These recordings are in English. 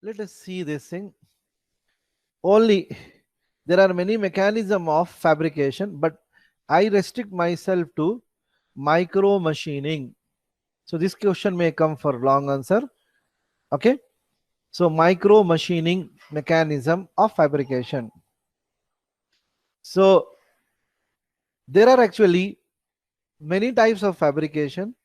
let us see this thing. Only there are many mechanisms of fabrication, but I restrict myself to micro machining. So this question may come for long answer. Okay. So micro machining mechanism of fabrication. So there are actually many types of fabrication.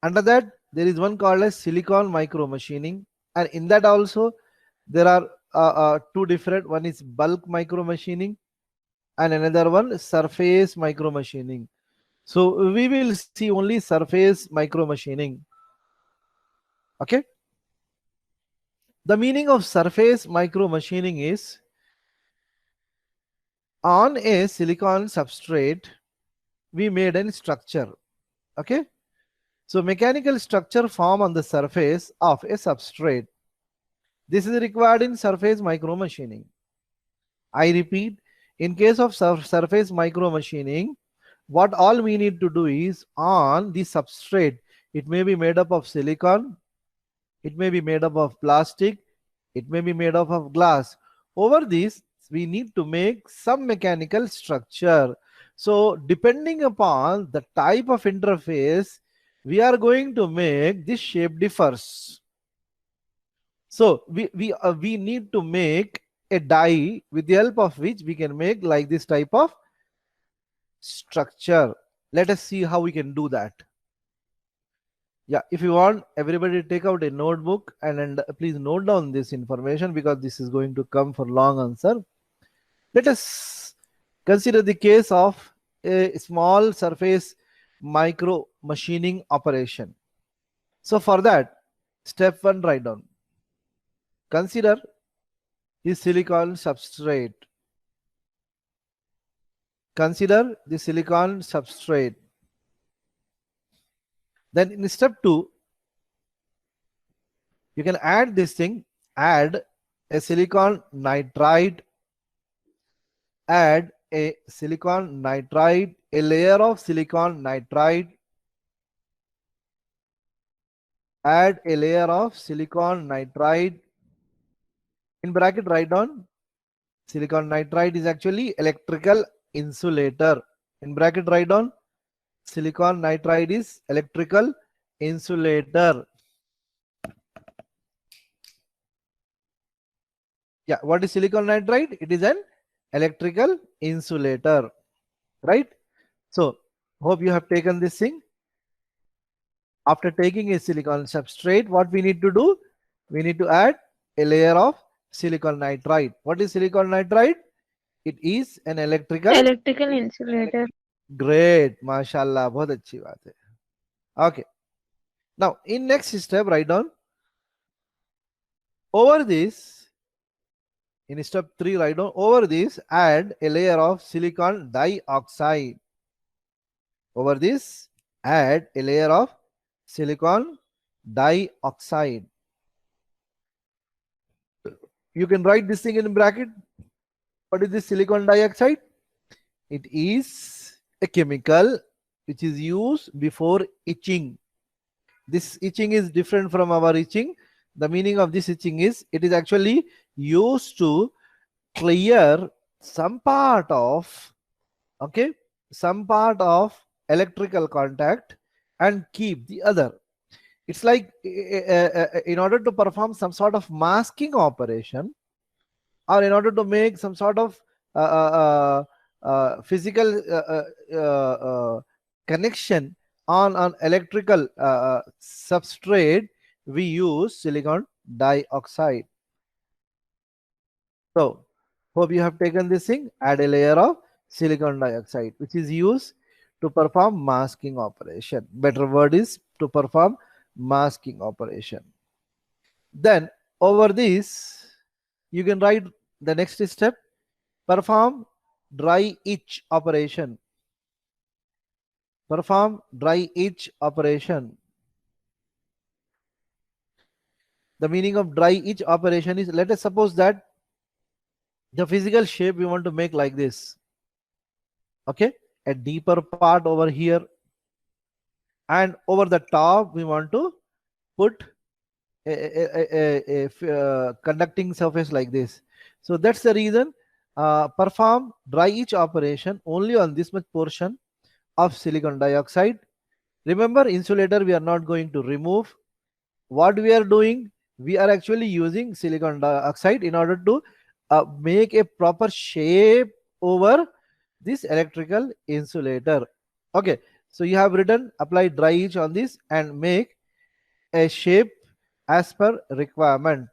Under that, there is one called as silicon micro machining, and in that also there are two different. One is bulk micro machining, and another one surface micro machining. So we will see only surface micro machining. Okay. The meaning of surface micro machining is on a silicon substrate we made a structure. Okay. So mechanical structure form on the surface of a substrate. This is required in surface micro machining. I repeat, in case of surface micro machining, what all we need to do is on the substrate, it may be made up of silicon, it may be made up of plastic, it may be made up of glass. Over this, we need to make some mechanical structure. So depending upon the type of interface we are going to make, this shape differs. So we need to make a die with the help of which we can make like this type of structure. Let us see how we can do that. Yeah, if you want, everybody take out a notebook and please note down this information because this is going to come for long answer. Let us consider the case of a small surface micro machining operation. So for that, step 1, write down. Consider the silicon substrate. Consider the silicon substrate. Then in step 2, you can add this thing, add a silicon nitride, add a silicon nitride, a layer of silicon nitride, add a layer of silicon nitride. In bracket, write down silicon nitride is actually electrical insulator. In bracket, write down silicon nitride is electrical insulator. Yeah, what is silicon nitride? It is an electrical insulator, right? So hope you have taken this thing. After taking a silicon substrate, what we need to do? We need to add a layer of silicon nitride. What is silicon nitride? It is an electrical. Electrical insulator. Great, mashallah, बहुत अच्छी बात है. Okay. Now in next step, write down over this. In step 3, write down over this, add a layer of silicon dioxide. Over this, add a layer of silicon dioxide. You can write this thing in bracket. What is this silicon dioxide? It is a chemical which is used before etching. This etching is different from our etching. The meaning of this etching is it is actually used to clear some part of, okay, some part of electrical contact and keep the other. It's like in order to perform some sort of masking operation, or in order to make some sort of physical connection on an electrical substrate, we use silicon dioxide. So hope you have taken this thing. Add a layer of silicon dioxide which is used to perform masking operation. Better word is to perform masking operation. Then over this, you can write the next step, perform dry etch operation. Perform dry etch operation. The meaning of dry etch operation is, let us suppose that the physical shape we want to make like this. Okay, a deeper part over here, and over the top we want to put conducting surface like this. So that's the reason perform dry etch operation only on this much portion of silicon dioxide. Remember, insulator we are not going to remove. What we are doing, we are actually using silicon dioxide in order to make a proper shape over this electrical insulator. Okay, so you have written apply dry etch on this and make a shape as per requirement.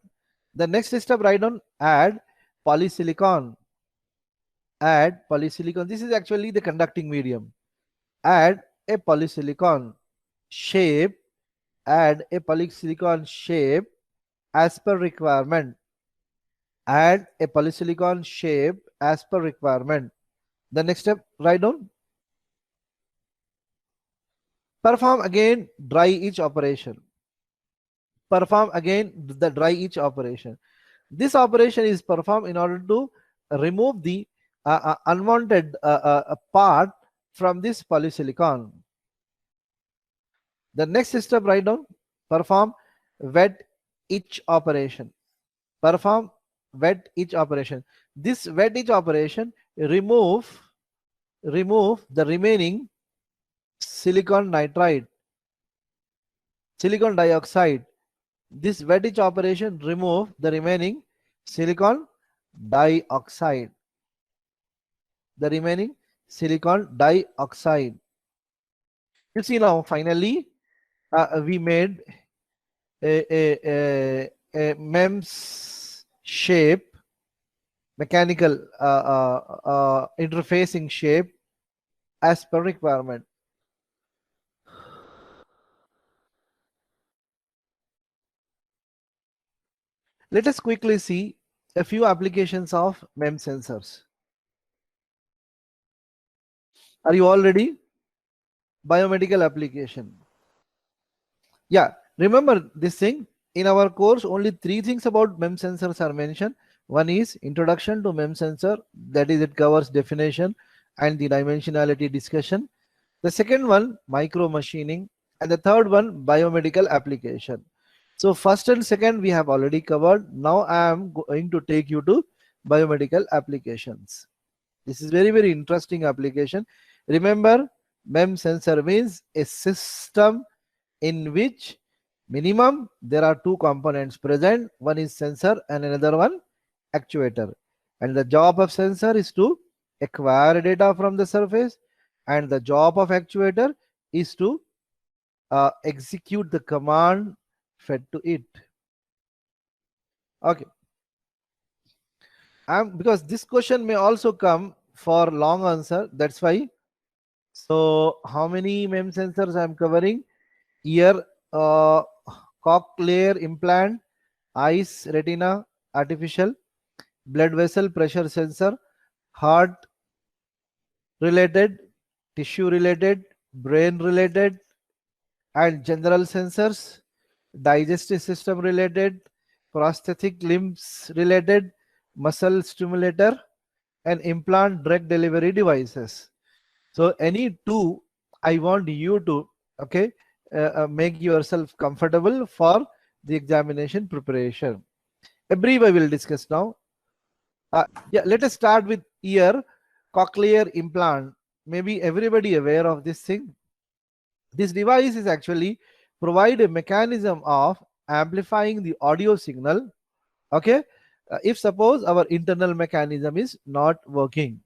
The next step, write down add polysilicon. Add polysilicon. This is actually the conducting medium. Add a polysilicon shape. Add a polysilicon shape as per requirement. Add a polysilicon shape as per requirement. The next step, write down perform again dry etch operation. Perform again the dry etch operation. This operation is performed in order to remove the unwanted part from this polysilicon. The next step, write down perform wet etch operation. Perform wet etch operation. This wet etch operation remove the remaining silicon nitride, silicon dioxide. This wet etch operation remove the remaining silicon dioxide. The remaining silicon dioxide. You see now, finally, we made a MEMS shape, mechanical interfacing shape as per requirement. Let us quickly see a few applications of MEMS sensors. Are you all ready? Biomedical application. Yeah, remember this thing. In our course, only 3 things about MEMS sensors are mentioned. One is introduction to MEMS sensor, that is, it covers definition and the dimensionality discussion. The second one, micro machining, and the third one, biomedical application. So first and second we have already covered. Now I am going to take you to biomedical applications. This is very interesting application. Remember, MEMS sensor means a system in which minimum there are 2 components present. One is sensor and another one actuator. And the job of sensor is to acquire data from the surface, and the job of actuator is to execute the command fed to it. Okay. Because this question may also come for long answer, that's why. So how many MEMS sensors I am covering? Ear, cochlear implant, eyes, retina, artificial, blood vessel pressure sensor, heart related, tissue related, brain related, and general sensors, digestive system related, prosthetic limbs related, muscle stimulator, and implant drug delivery devices. So any 2, I want you to, okay, make yourself comfortable for the examination preparation. A brief I will discuss now. Yeah, let us start with ear cochlear implant. Maybe everybody aware of this thing. This device is actually provide a mechanism of amplifying the audio signal. Okay, if suppose our internal mechanism is not working.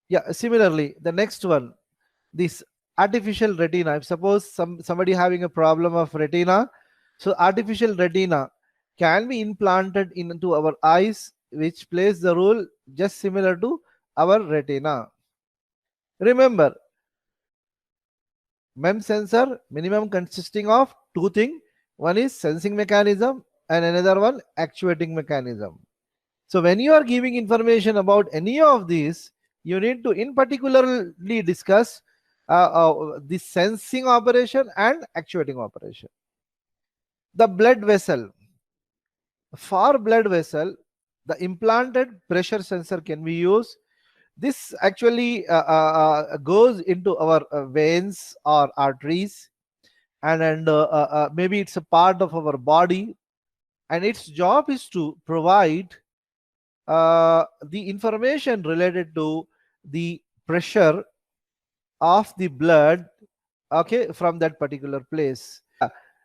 Yeah, similarly, the next one, this artificial retina. If suppose somebody having a problem of retina, so artificial retina can be implanted into our eyes, which plays the role just similar to our retina. Remember, MEMS sensor minimum consisting of 2 things. One is sensing mechanism and another one actuating mechanism. So when you are giving information about any of these, you need to in particularly discuss the sensing operation and actuating operation. The blood vessel. For blood vessel, the implanted pressure sensor can be used. This actually goes into our veins or arteries, and maybe it's a part of our body, and its job is to provide the information related to the pressure of the blood, okay, from that particular place.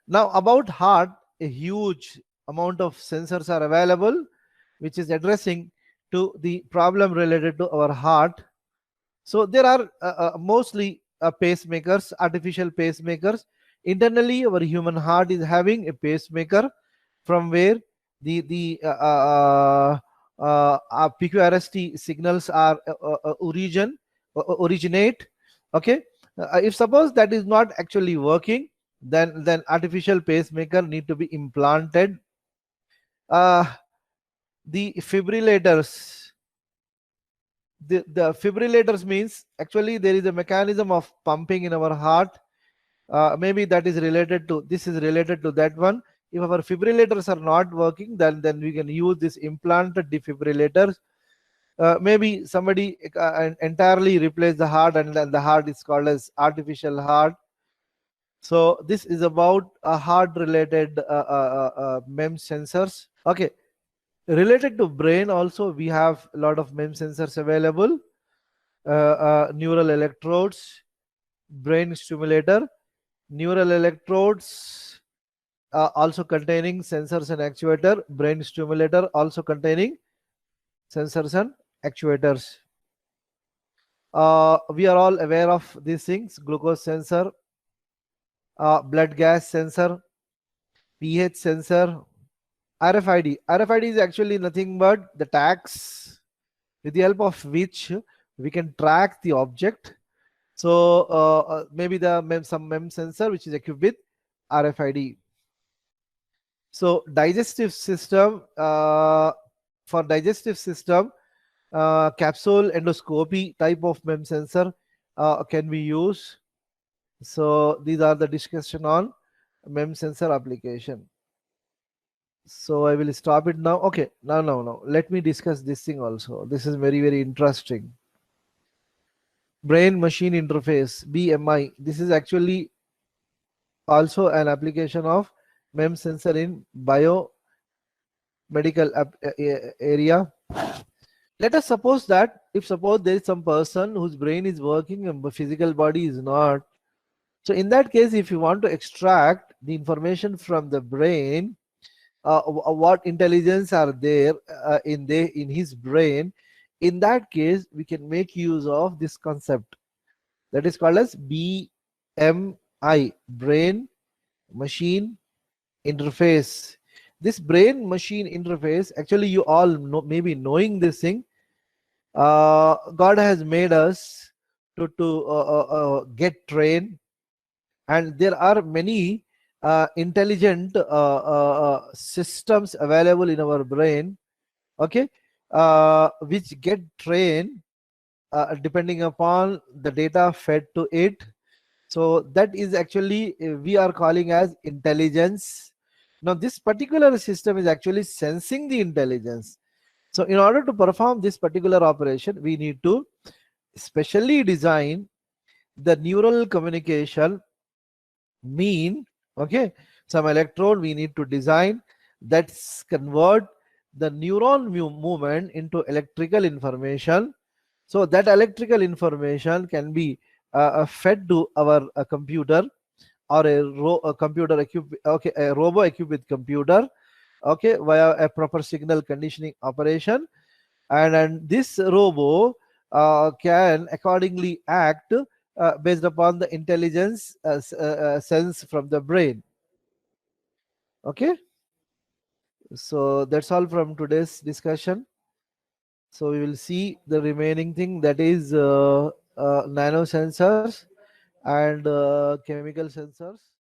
Now about heart, a huge amount of sensors are available which is addressing to the problem related to our heart. So there are mostly pacemakers, artificial pacemakers. Internally our human heart is having a pacemaker from where the PQRST signals are originate. Okay, if suppose that is not actually working, then artificial pacemaker need to be implanted. uh, the fibrillators, the fibrillators means actually there is a mechanism of pumping in our heart. Maybe that is related to, this is related to that one. If our fibrillators are not working, then we can use this implanted defibrillators. Maybe somebody entirely replace the heart, and then the heart is called as artificial heart. So this is about a heart related MEMS sensors. Okay, related to brain also we have a lot of MEMS sensors available. Neural electrodes, brain stimulator, neural electrodes also containing sensors and actuator, brain stimulator also containing sensors and actuators. We are all aware of these things: glucose sensor, blood gas sensor, pH sensor, RFID. RFID is actually nothing but the tags with the help of which we can track the object. So maybe some MEM sensor which is equipped with RFID. So digestive system, for digestive system, capsule endoscopy type of MEM sensor can be used. So these are the discussion on MEM sensor application. So I will stop it now. Okay, now let me discuss this thing also. This is very interesting. Brain machine interface, BMI. This is actually also an application of MEM sensor in biomedical area. Let us suppose that if suppose there is some person whose brain is working and physical body is not. So in that case, if you want to extract the information from the brain, what intelligence are there in his brain, in that case we can make use of this concept that is called as BMI, brain machine interface. This brain machine interface, actually you all know, maybe knowing this thing, God has made us to get trained, and there are many intelligent systems available in our brain, okay, which get trained depending upon the data fed to it. So that is actually we are calling as intelligence. Now this particular system is actually sensing the intelligence. So in order to perform this particular operation, we need to specially design the neural communication mean, okay, some electrode we need to design that's convert the neuron movement into electrical information. So that electrical information can be fed to our computer, or a computer equipped, okay, a robo equipped with computer, okay, via a proper signal conditioning operation, and this robo can accordingly act based upon the intelligence sense from the brain. Okay, so that's all from today's discussion. So we will see the remaining thing, that is nano sensors and chemical sensors.